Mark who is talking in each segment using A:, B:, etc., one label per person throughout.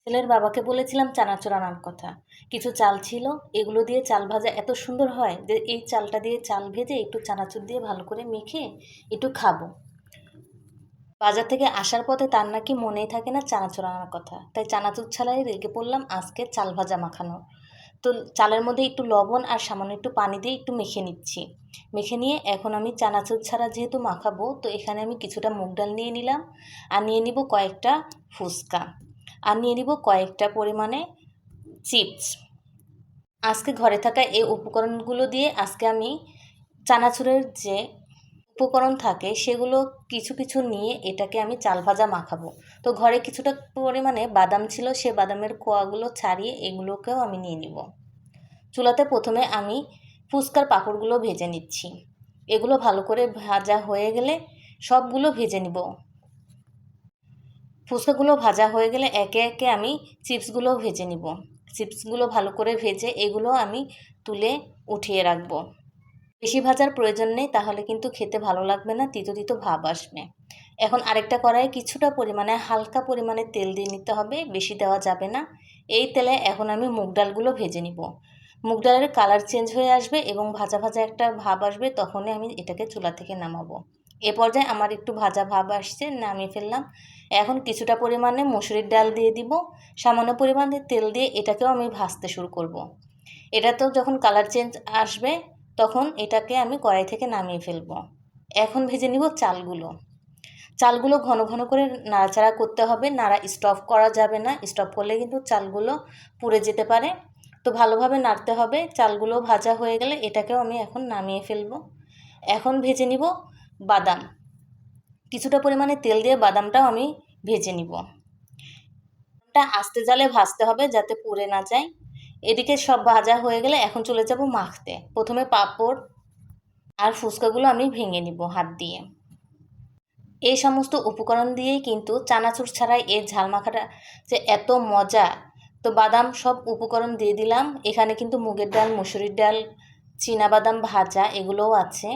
A: ছেলের বাবাকে বলেছিলাম চানাচুর আনার কথা। কিছু চাল ছিল, এগুলো দিয়ে চাল ভাজা এত সুন্দর হয় যে এই চালটা দিয়ে চাল ভেজে একটু চানাচুর দিয়ে ভালো করে মেখে একটু খাবো। বাজার থেকে আসার পথে তার নাকি মনেই থাকে না চানাচুর আনার কথা, তাই চানাচুর ছাড়াই রেগে পড়লাম আজকে চাল ভাজা মাখানো। তো চালের মধ্যে একটু লবণ আর সামান্য একটু পানি দিয়ে একটু মেখে নিচ্ছি। মেখে নিয়ে এখন আমি চানাচুর ছাড়া যেহেতু মাখাবো, তো এখানে আমি কিছুটা মুগ ডাল নিয়ে নিলাম, আর নিয়ে নিব কয়েকটা ফুচকা, আর নিয়ে নিব কয়েকটা পরিমাণে চিপস। আজকে ঘরে থাকা এই উপকরণগুলো দিয়ে আজকে আমি চানাচুরের যে উপকরণ থাকে সেগুলো কিছু কিছু নিয়ে এটাকে আমি চাল ভাজা মাখাবো। তো ঘরে কিছুটা পরিমাণে বাদাম ছিল, সে বাদামের কোয়াগুলো ছাড়িয়ে এগুলোকেও আমি নিয়ে নিব। চুলাতে প্রথমে আমি ফুচকার পাঁপড়গুলো ভেজে নিচ্ছি। এগুলো ভালো করে ভাজা হয়ে গেলে সবগুলো ভেজে নিব। ফুচকাগুলো ভাজা হয়ে গেলে একে একে আমি চিপসগুলো ভেজে নিব। চিপসগুলো ভালো করে ভেজে এগুলো আমি তুলে উঠিয়ে রাখবো। বেশি ভাজার প্রয়োজন নেই, তাহলে কিন্তু খেতে ভালো লাগবে না, তিতো তিতো ভাব আসবে। এখন আরেকটা কড়াইয়ে কিছুটা পরিমাণে হালকা পরিমাণে তেল দিয়ে নিতে হবে, বেশি দেওয়া যাবে না। এই তেলে এখন আমি মুগ ডালগুলো ভেজে নিব। মুগ ডালের কালার চেঞ্জ হয়ে আসবে এবং ভাজা ভাজা একটা ভাব আসবে, তখনই আমি এটাকে চুলা থেকে নামাবো। এ পর্যায়ে আমার একটু ভাজা ভাব আসছে, নামিয়ে ফেললাম। এখন কিছুটা পরিমাণে মসুরির ডাল দিয়ে দিব, সামান্য পরিমাণে তেল দিয়ে এটাকেও আমি ভাজতে শুরু করব। এটা তো যখন কালার চেঞ্জ আসবে তখন এটাকে আমি কড়াই থেকে নামিয়ে ফেলবো। এখন ভেজে নিব চালগুলো। চালগুলো ঘন ঘন করে নাড়াচাড়া করতে হবে, স্টপ করা যাবে না, স্টপ করলে কিন্তু চালগুলো পুড়ে যেতে পারে। তো ভালোভাবে নাড়তে হবে। চালগুলো ভাজা হয়ে গেলে এটাকেও আমি এখন নামিয়ে ফেলবো। এখন ভেজে নিব বাদাম। কিছুটা পরিমাণে তেল দিয়ে বাদামটাও আমি ভেজে নিব। বাদামটা আস্তে জালে ভাজতে হবে যাতে পুড়ে না যায়। এদিকে সব ভাজা হয়ে গেলে এখন চলে যাব মাখতে। প্রথমে পাঁপড় আর ফুচকাগুলো আমি ভেঙে নিব হাত দিয়ে। এই সমস্ত উপকরণ দিয়েই কিন্তু চানাচুর ছাড়াই এর ঝাল মাখাটা যে এত মজা। তো বাদাম সব উপকরণ দিয়ে দিলাম। এখানে কিন্তু মুগের ডাল, মসুরির ডাল, চীনাবাদাম ভাজা এগুলোও আছে।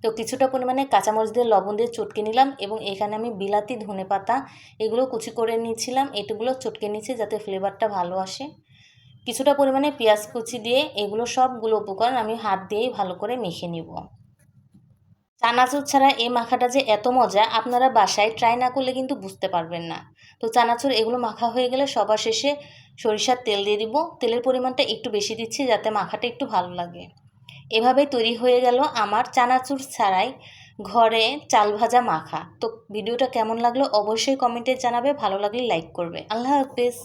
A: তো কিছুটা পরিমাণে কাঁচামরিচ দিয়ে লবণ দিয়ে চটকে নিলাম এবং এখানে আমি বিলাতি, ধনেপাতা এগুলো কুচি করে নিয়েছিলাম। এগুলো চটকে নিয়েছি যাতে ফ্লেভারটা ভালো আসে। কিছুটা পরিমাণে পেঁয়াজ কুচি দিয়ে এগুলো সবগুলো উপকরণ আমি হাত দিয়েই ভালো করে মেখে নিব। চানাচুর ছাড়া এই মাখাটা যে এত মজা, আপনারা বাসায় ট্রাই না করলে কিন্তু বুঝতে পারবেন না। তো চানাচুর এগুলো মাখা হয়ে গেলে সবার শেষে সরিষার তেল দিয়ে দিব। তেলের পরিমাণটা একটু বেশি দিচ্ছি যাতে মাখাটা একটু ভালো লাগে। এভাবেই তৈরি হয়ে গেল আমার চানাচুর ছাড়াই ঘরে চাল ভাজা মাখা। তো ভিডিওটা কেমন লাগলো অবশ্যই কমেন্টে জানাবে, ভালো লাগলে লাইক করবে। আল্লাহ হাফেজ।